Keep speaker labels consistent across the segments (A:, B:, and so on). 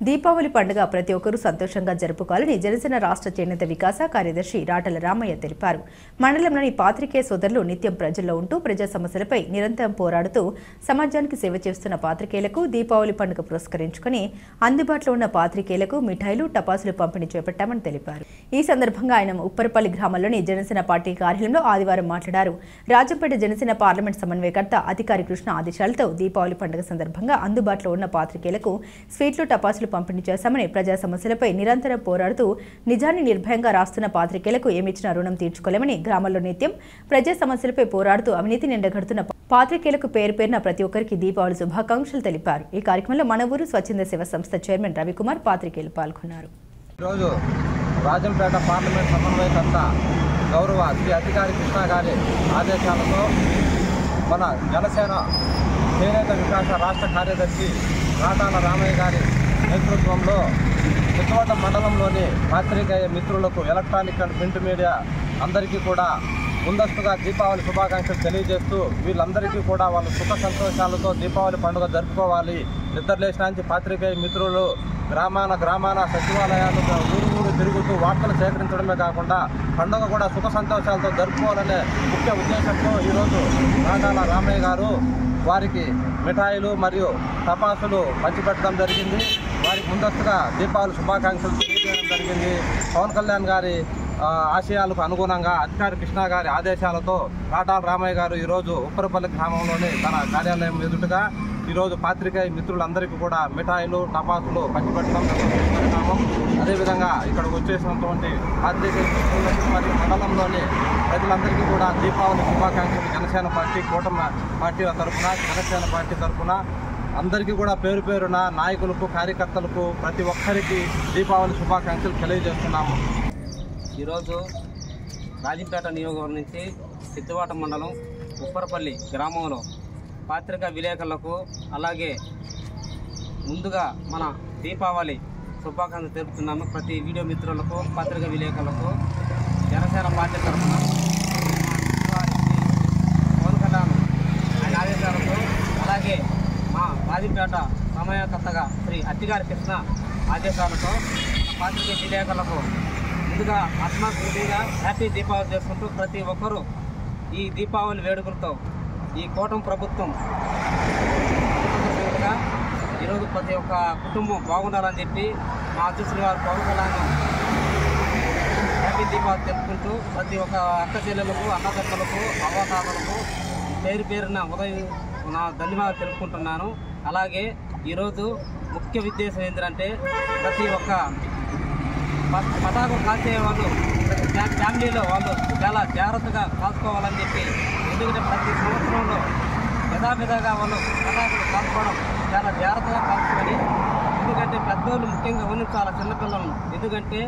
A: దీపావళి పండుగ ప్రతి ఒక్కరూ సంతోషంగా జరుపుకోవాలని జనసేన రాష్ట్ర చేనేత వికాస కార్యదర్శి రాటల రామయ్య తెలిపారు. మండలంలోని పాత్రికేయ సోదరులు నిత్యం ప్రజల్లో ఉంటూ ప్రజా సమస్యలపై నిరంతరం పోరాడుతూ సమాజానికి సేవ చేస్తున్న పాత్రికేయులకు దీపావళి పండుగ పురస్కరించుకుని అందుబాటులో ఉన్న పాత్రికేయులకు మిఠాయిలు, టపాసులు పంపిణీ చేపట్టామని తెలిపారు. ఈ సందర్భంగా ఆయన ఉప్పరపల్లి గ్రామంలోని జనసేన పార్టీ కార్యాలయంలో ఆదివారం మాట్లాడారు. రాజంపేట జనసేన పార్లమెంట్ సమన్వయకర్త అధికారి కృష్ణ ఆదేశాలతో దీపావళి పండుగ సందర్భంగా అందుబాటులో ఉన్న పాత్రికేయులకు స్వీట్లు, టపాసులు పంపిణీ చేశామని, ప్రజా సమస్యలపై నిరంతరం పోరాడుతూ నిజాన్ని నిర్భయంగా రాస్తున్న పాత్రికేయులకు ఏమిచ్చినా రుణం తీర్చుకోలేమని, గ్రామాల్లో నిత్యం ప్రజా సమస్యలపై పోరాడుతూ అవినీతి నిండగడుతున్న పాత్రికేయులకు పేరున ప్రతి ఒక్కరికి దీపావళి శుభాకాంక్షలు తెలిపారు. ఈ కార్యక్రమంలో మన ఊరు స్వచ్ఛంద సేవ సంస్థ చైర్మన్ రవికుమార్ పాత్రికేయులు పాల్గొన్నారు.
B: ఈరోజు రాజంపేట పార్లమెంట్ సమన్వయకర్త గౌరవ శ్రీ అధికారి కృష్ణ గారి ఆదేశాలతో మన జనసేన చేనేత వికాస రాష్ట్ర కార్యదర్శి రాటాల రామయ్య గారి నేతృత్వంలో చిత్తవట మండలంలోని పాత్రికేయ మిత్రులకు, ఎలక్ట్రానిక్ అండ్ ప్రింట్ మీడియా అందరికీ కూడా ముందస్తుగా దీపావళి శుభాకాంక్షలు తెలియజేస్తూ వీళ్ళందరికీ కూడా వాళ్ళ సుఖ సంతోషాలతో దీపావళి పండుగ జరుపుకోవాలి. నిద్రలేసినాంచి పాత్రికేయ మిత్రులు గ్రామాన సచివాలయాలు ఊరు తిరుగుతూ వార్తలు సేకరించడమే కాకుండా పండుగ కూడా సుఖ సంతోషాలతో జరుపుకోవాలనే ముఖ్య ఉద్దేశంతో ఈరోజు రాటాల రామయ్య గారు వారికి మిఠాయిలు మరియు టపాసులు పంచిపెట్టడం జరిగింది. వారికి ముందస్తుగా దీపావళి శుభాకాంక్షలు తెలియజేయడం జరిగింది. పవన్ కళ్యాణ్ గారి ఆశయాలకు అనుగుణంగా అధికారి కృష్ణ గారి ఆదేశాలతో రాటాల రామయ్య గారు ఈరోజు ఉప్పరపల్లి గ్రామంలోని తన కార్యాలయం ఎదుటగా ఈరోజు పాత్రికేయ మిత్రులందరికీ కూడా మిఠాయిలు, టపాసులు పంచిపెట్టడం పరిణామం. అదేవిధంగా ఇక్కడికి వచ్చేసినటువంటి పాత్రికేయ మిత్రులకు మరియు మండలంలోని ప్రజలందరికీ కూడా దీపావళి శుభాకాంక్షలు జనసేన పార్టీ, కూటమి పార్టీల తరఫున, జనసేన పార్టీ తరఫున అందరికీ కూడా పేరున నాయకులకు, కార్యకర్తలకు ప్రతి ఒక్కరికి దీపావళి శుభాకాంక్షలు తెలియజేస్తున్నాము.
C: ఈరోజు రాజంపేట నియోజకవర్గం నుంచి సిద్ధవాట మండలం ఉప్పరపల్లి గ్రామంలో పత్రికా విలేకరులకు, అలాగే ముందుగా మన దీపావళి శుభాకాంక్షలు తెలుపుతున్నాము. ప్రతి వీడియో మిత్రులకు, పత్రికా విలేకరులకు జనసేన పార్టీ తరఫున పవన్ కళ్యాణ్ ఆయన ఆదేశాలతో, అలాగే మా రాజంపేట సమన్వయకర్తగా శ్రీ అధికారి కృష్ణ ఆదేశాలతో పత్రికా విలేకరులకు ముందుగా ఆత్మీయంగా హ్యాపీ దీపావళి చేసుకుంటూ ప్రతి ఒక్కరూ ఈ దీపావళి వేడుకలతో ఈ కూటమి ప్రభుత్వం ఈరోజు ప్రతి ఒక్క కుటుంబం బాగుండాలని చెప్పి మా అధ్యక్షులు గారు పవన్ కళ్యాణ్ హ్యాపీ దీపావళి తెలుపుకుంటూ ప్రతి ఒక్క అక్క చెల్లెలకు, అన్నదక్కలకు, అవ్వతాతలకు పేరున ఉదయం నా ధన్యవాదాలు తెలుపుకుంటున్నాను. అలాగే ఈరోజు ముఖ్య ఉద్దేశం ఏంటంటే ప్రతి ఒక్క పటాకులు కాల్చే వాళ్ళు ఫ్యామిలీలో వాళ్ళు చాలా జాగ్రత్తగా కాల్చుకోవాలని చెప్పి, ఎందుకంటే ప్రతి సంవత్సరంలో యథావిధంగా వాళ్ళు పటాకులు కాల్చుకోవడం చాలా జాగ్రత్తగా కాల్చుకొని, ఎందుకంటే పెద్దోళ్ళు ముఖ్యంగా గమనించాలి చిన్నపిల్లలను. ఎందుకంటే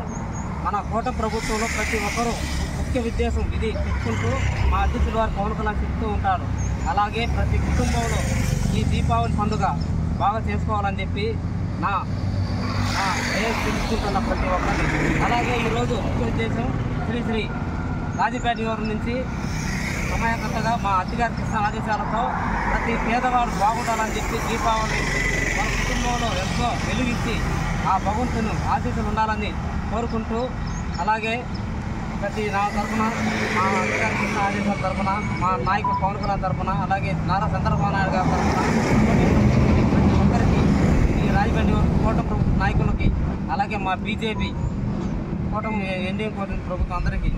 C: మన కూటమి ప్రభుత్వంలో ప్రతి ఒక్కరూ ముఖ్య ఉద్దేశం ఇది చెప్పుకుంటూ మా అధ్యక్షుల వారు పవన్ కళ్యాణ్ చెప్తూ ఉంటారు. అలాగే ప్రతి కుటుంబంలో ఈ దీపావళి పండుగ బాగా చేసుకోవాలని చెప్పి నా తెలుసుకుంటున్న ప్రతి ఒక్కరిని. అలాగే ఈరోజు ముఖ్య ఉద్దేశం శ్రీ రాజంపేట నియోజకవర్గం నుంచి సమన్వయకర్తగా మా అధికారి కృష్ణ ఆదేశాలతో ప్రతి పేదవాడు బాగుండాలని చెప్పి దీపావళి మన కుటుంబంలో ఎంతో వెలుగిచ్చి ఆ భగవంతుని ఆశీస్సులు ఉండాలని కోరుకుంటూ, అలాగే ప్రతి నా తరఫున, మా అధికారి కృష్ణ ఆదేశాల తరఫున, మా నాయకుడు పవన్ కళ్యాణ్ తరఫున, అలాగే నారా చంద్రబాబు నాయుడు గారి తరఫున ప్రతి ఒక్కరికి, ఈ రాజమండ్రి కూటమి నాయకులకి, అలాగే మా బీజేపీ కూటమి ఎన్డీఏ కూటమి ప్రభుత్వం అందరికీ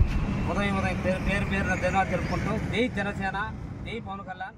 C: ఉదయం పేరున ధన్యవాదాలు తెలుపుకుంటూ జై జనసేన, జై పవన్ కళ్యాణ్.